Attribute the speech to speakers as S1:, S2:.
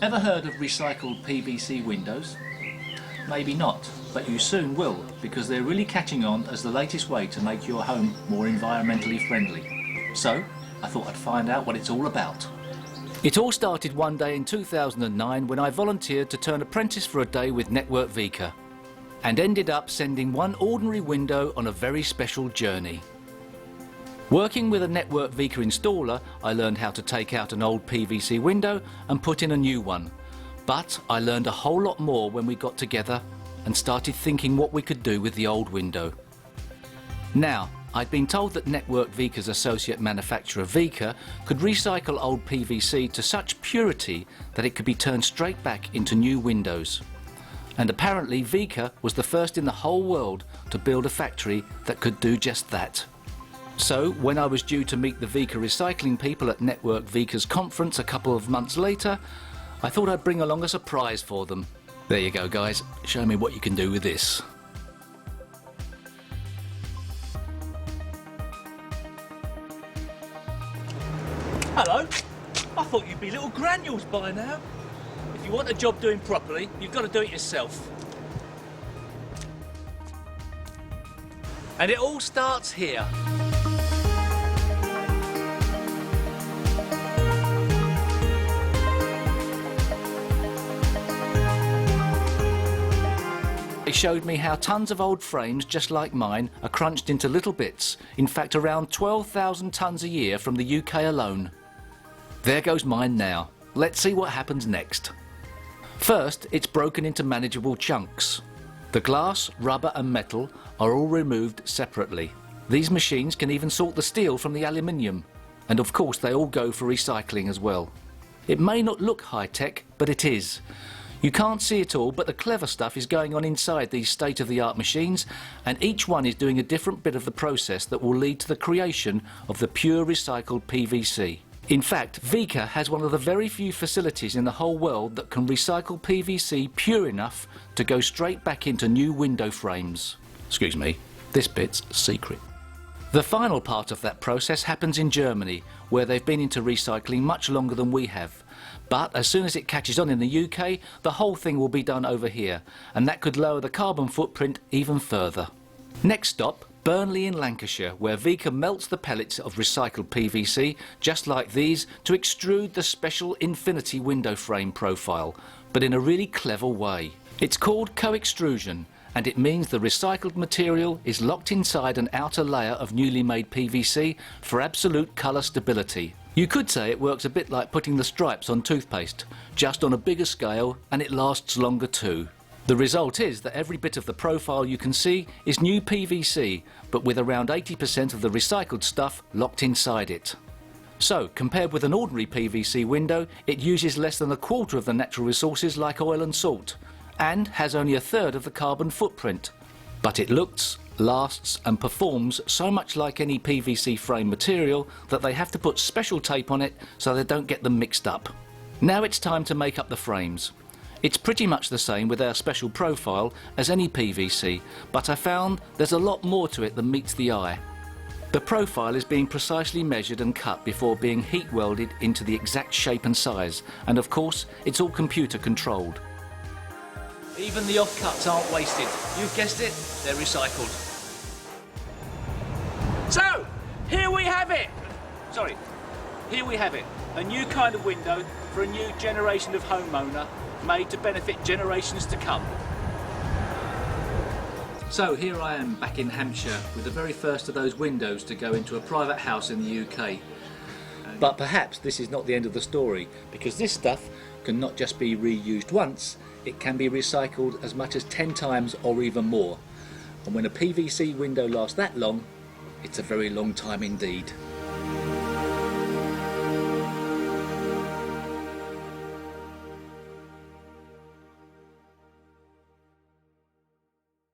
S1: Ever heard of recycled PVC windows? Maybe not, but you soon will, because they're really catching on as the latest way to make your home more environmentally friendly. So, I thought I'd find out what it's all about. It all started one day in 2009 when I volunteered to turn apprentice for a day with Network Veka, and ended up sending one ordinary window on a very special journey. Working with a Network Veka installer, I learned how to take out an old PVC window and put in a new one. But I learned a whole lot more when we got together and started thinking what we could do with the old window. Now, I'd been told that Network Veka's associate manufacturer Veka could recycle old PVC to such purity that it could be turned straight back into new windows. And apparently Veka was the first in the whole world to build a factory that could do just that. So, when I was due to meet the Veka recycling people at Network Veka's conference a couple of months later, I thought I'd bring along a surprise for them. There you go, guys. Show me what you can do with this. Hello. I thought you'd be little granules by now. If you want a job doing properly, you've got to do it yourself. And it all starts here. They showed me how tons of old frames just like mine are crunched into little bits, in fact around 12,000 tons a year from the UK alone. There goes mine now. Let's see what happens next. First, it's broken into manageable chunks. The glass, rubber and metal are all removed separately. These machines can even sort the steel from the aluminium, and of course they all go for recycling as well. It may not look high-tech, but it is. You can't see it all, but the clever stuff is going on inside these state-of-the-art machines, and each one is doing a different bit of the process that will lead to the creation of the pure recycled PVC. In fact, Veka has one of the very few facilities in the whole world that can recycle PVC pure enough to go straight back into new window frames. Excuse me, this bit's secret. The final part of that process happens in Germany, where they've been into recycling much longer than we have. But as soon as it catches on in the UK, the whole thing will be done over here, and that could lower the carbon footprint even further. Next stop, Burnley in Lancashire, where Veka melts the pellets of recycled PVC, just like these, to extrude the special infinity window frame profile, but in a really clever way. It's called co-extrusion, and it means the recycled material is locked inside an outer layer of newly made PVC for absolute colour stability. You could say it works a bit like putting the stripes on toothpaste, just on a bigger scale, and it lasts longer too. The result is that every bit of the profile you can see is new PVC, but with around 80% of the recycled stuff locked inside it. So, compared with an ordinary PVC window, it uses less than a quarter of the natural resources like oil and salt, and has only a third of the carbon footprint. But it looks, lasts and performs so much like any PVC frame material that they have to put special tape on it so they don't get them mixed up. Now it's time to make up the frames. It's pretty much the same with our special profile as any PVC, but I found there's a lot more to it than meets the eye. The profile is being precisely measured and cut before being heat welded into the exact shape and size, and of course it's all computer controlled. Even the offcuts aren't wasted. You've guessed it, they're recycled. So, here we have it! Here we have it. A new kind of window for a new generation of homeowner, made to benefit generations to come. So here I am back in Hampshire with the very first of those windows to go into a private house in the UK. But perhaps this is not the end of the story, because this stuff can not just be reused once, it can be recycled as much as 10 times or even more. And when a PVC window lasts that long, it's a very long time indeed.